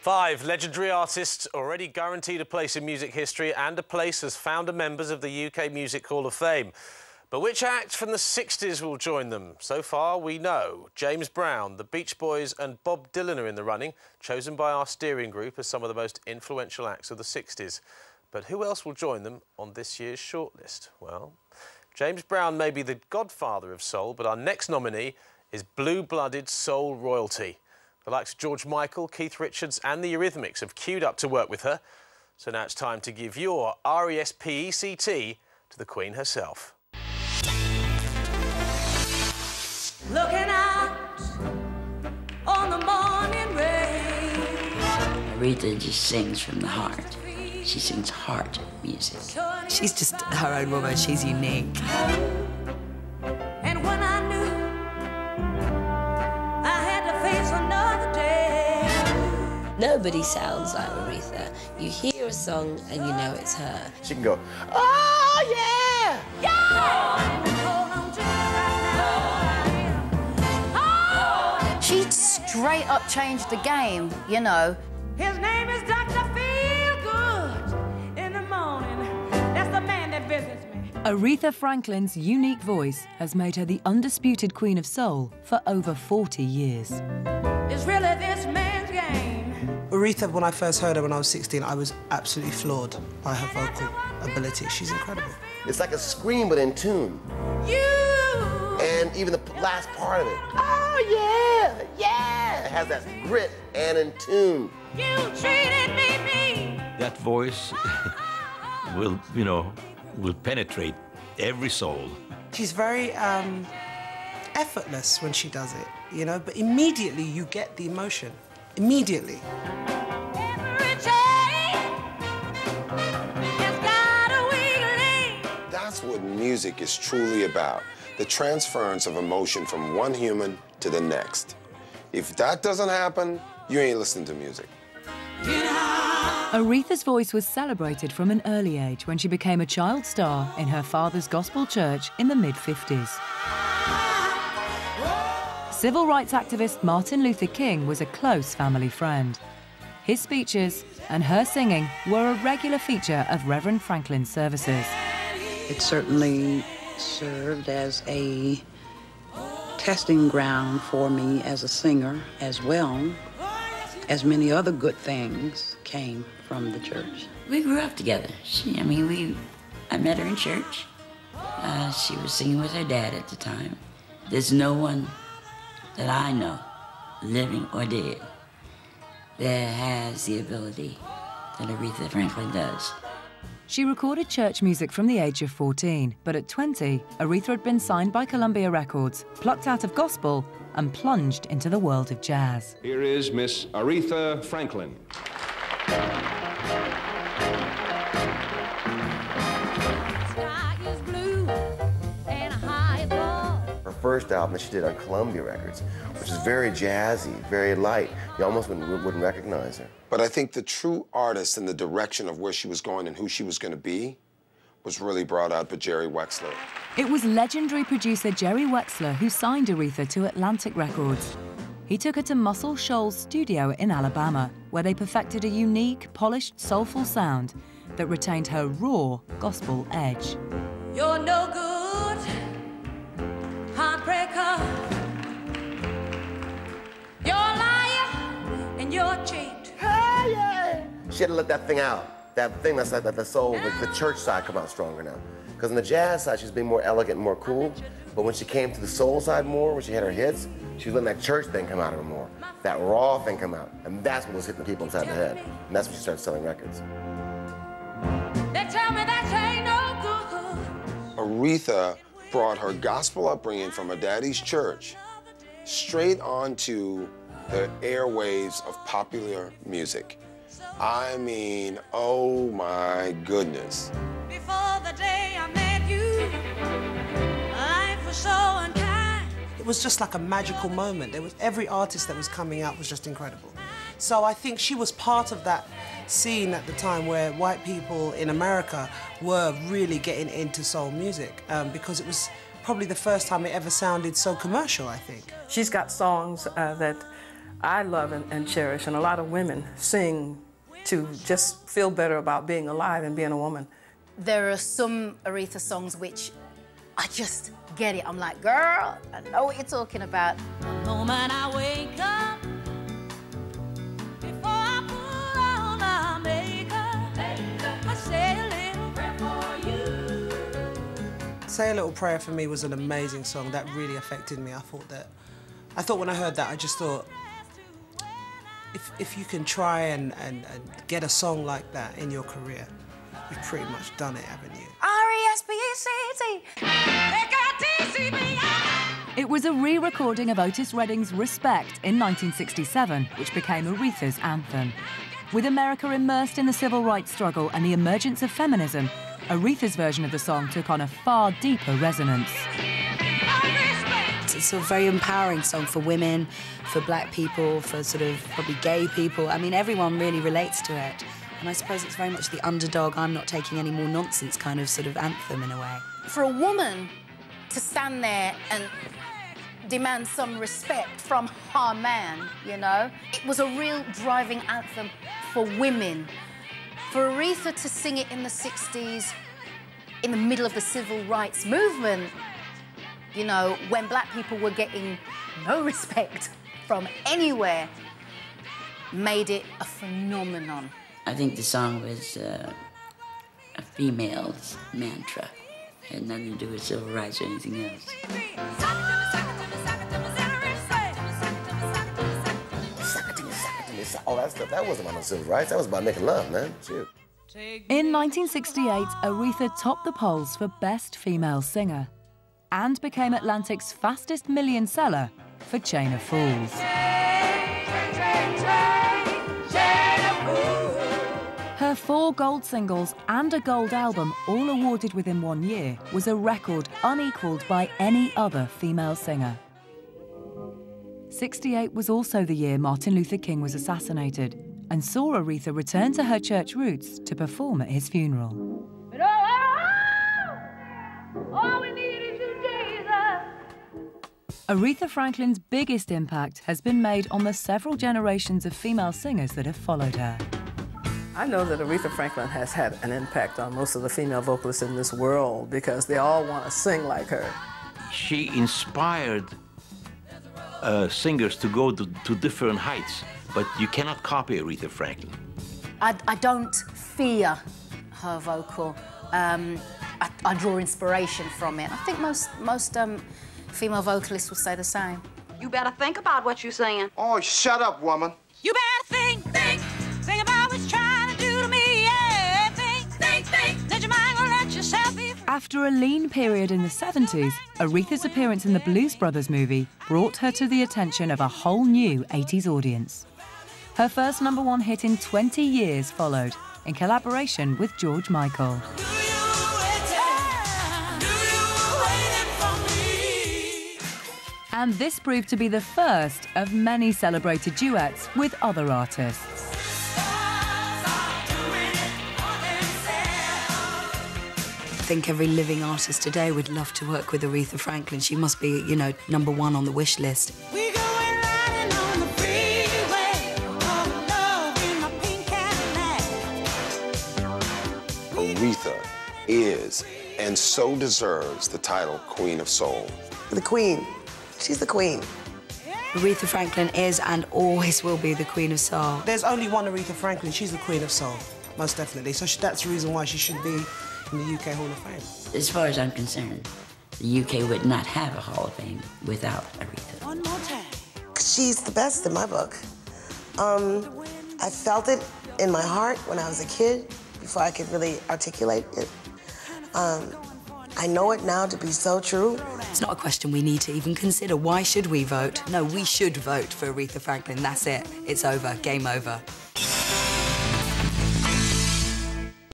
5 legendary artists already guaranteed a place in music history and a place as founder members of the UK Music Hall of Fame. But which act from the 60s will join them? So far, we know James Brown, the Beach Boys and Bob Dylan are in the running, chosen by our steering group as some of the most influential acts of the 60s. But who else will join them on this year's shortlist? Well, James Brown may be the godfather of soul, but our next nominee is blue-blooded soul royalty. The likes of George Michael, Keith Richards and the Eurythmics have queued up to work with her. So now it's time to give your R-E-S-P-E-C-T to the Queen herself. Looking out on the morning rain. Aretha just sings from the heart. She sings heart music. She's just her own woman. She's unique. And when I knew I had to face another day. Nobody sounds like Aretha. You hear a song and you know it's her. She can go, oh yeah! Yeah! She straight up changed the game, you know. His name is Dr. Feelgood. In the morning, that's the man that visits me. Aretha Franklin's unique voice has made her the undisputed Queen of Soul for over 40 years. It's really this man's game. Aretha, when I first heard her when I was 16, I was absolutely floored by her vocal ability. She's incredible. It's like a scream, but in tune. And even the last part of it. Oh, yeah, yeah. It has that grit and in tune. You treated me mean. That voice will, will penetrate every soul. She's very effortless when she does it, but immediately you get the emotion. Immediately. That's what music is truly about. The transference of emotion from one human to the next. If that doesn't happen, you ain't listening to music. Aretha's voice was celebrated from an early age when she became a child star in her father's gospel church in the mid-50s. Civil rights activist Martin Luther King was a close family friend. His speeches and her singing were a regular feature of Reverend Franklin's services. It certainly served as a testing ground for me as a singer, as well as many other good things came from the church. We grew up together. I met her in church. She was singing with her dad at the time. There's no one that I know, living or dead, that has the ability that Aretha Franklin does. She recorded church music from the age of 14, but at 20, Aretha had been signed by Columbia Records, plucked out of gospel, and plunged into the world of jazz. Here is Miss Aretha Franklin. Her first album that she did on Columbia Records, which is very jazzy, very light. You almost wouldn't recognize her. But I think the true artist and the direction of where she was going and who she was going to be was really brought out by Jerry Wexler. It was legendary producer Jerry Wexler who signed Aretha to Atlantic Records. He took her to Muscle Shoals Studio in Alabama, where they perfected a unique, polished, soulful sound that retained her raw gospel edge. You're no good, heartbreaker. You're a liar and you're a cheat. Hey, yeah. She had to let that thing out. That thing that's like the soul, the church side come out stronger now. Because in the jazz side, she's being more elegant and more cool. But when she came to the soul side more, when she had her hits, she was letting that church thing come out of her more. That raw thing come out. And that's what was hitting the people inside the head. And that's when she started selling records. They tell me that ain't no good. Aretha brought her gospel upbringing from her daddy's church straight onto the airwaves of popular music. I mean, oh my goodness. Before the day I met you, life was so unkind. It was just like a magical moment. Every artist that was coming out was just incredible. So I think she was part of that scene at the time where white people in America were really getting into soul music because it was probably the first time it ever sounded so commercial, I think. She's got songs that I love and cherish, and a lot of women sing to just feel better about being alive and being a woman. There are some Aretha songs which I just get it. I'm like, girl, I know what you're talking about. The moment I wake up, before I put on my makeup, I say a little prayer for you. Say a Little Prayer for me was an amazing song. That really affected me. I thought when I heard that, I just thought, if you can try and get a song like that in your career, you've pretty much done it, haven't you? It was a re-recording of Otis Redding's Respect in 1967, which became Aretha's anthem. With America immersed in the civil rights struggle and the emergence of feminism, Aretha's version of the song took on a far deeper resonance. It's a very empowering song for women, for black people, for sort of probably gay people. I mean, everyone really relates to it. And I suppose it's very much the underdog, I'm not taking any more nonsense kind of sort of anthem in a way. For a woman to stand there and demand some respect from her man, you know, it was a real driving anthem for women. For Aretha to sing it in the 60s, in the middle of the civil rights movement, you know, when black people were getting no respect from anywhere, made it a phenomenon. I think the song was a female's mantra. It had nothing to do with civil rights or anything else. Oh, that wasn't about no civil rights. That was about making love, man. Shoot. In 1968, Aretha topped the polls for Best Female Singer and became Atlantic's fastest million seller for Chain of Fools. Her 4 gold singles and a gold album, all awarded within 1 year, was a record unequalled by any other female singer. 68 was also the year Martin Luther King was assassinated and saw Aretha return to her church roots to perform at his funeral. But all we need is you, Jesus. Aretha Franklin's biggest impact has been made on the several generations of female singers that have followed her. I know that Aretha Franklin has had an impact on most of the female vocalists in this world because they all want to sing like her. She inspired singers to go to different heights, but you cannot copy Aretha Franklin. I don't fear her vocal. I draw inspiration from it. I think most female vocalists will say the same. You better think about what you're saying. Oh, shut up, woman. You better think about what you're trying to do to me. Yeah, think. Let your mind go, let yourself be free. After a lean period in the 70s, Aretha's appearance in the Blues Brothers movie brought her to the attention of a whole new 80s audience. Her first #1 hit in 20 years followed, in collaboration with George Michael. And this proved to be the first of many celebrated duets with other artists. I think every living artist today would love to work with Aretha Franklin. She must be, you know, #1 on the wish list. Aretha is, and so deserves, the title Queen of Soul. The Queen. She's the Queen. Aretha Franklin is and always will be the Queen of Soul. There's only one Aretha Franklin. She's the Queen of Soul, most definitely. So that's the reason why she should be in the UK Hall of Fame. As far as I'm concerned, the UK would not have a Hall of Fame without Aretha. One more time. She's the best in my book. I felt it in my heart when I was a kid before I could really articulate it. I know it now to be so true. It's not a question we need to even consider. Why should we vote? No, we should vote for Aretha Franklin. That's it. It's over. Game over.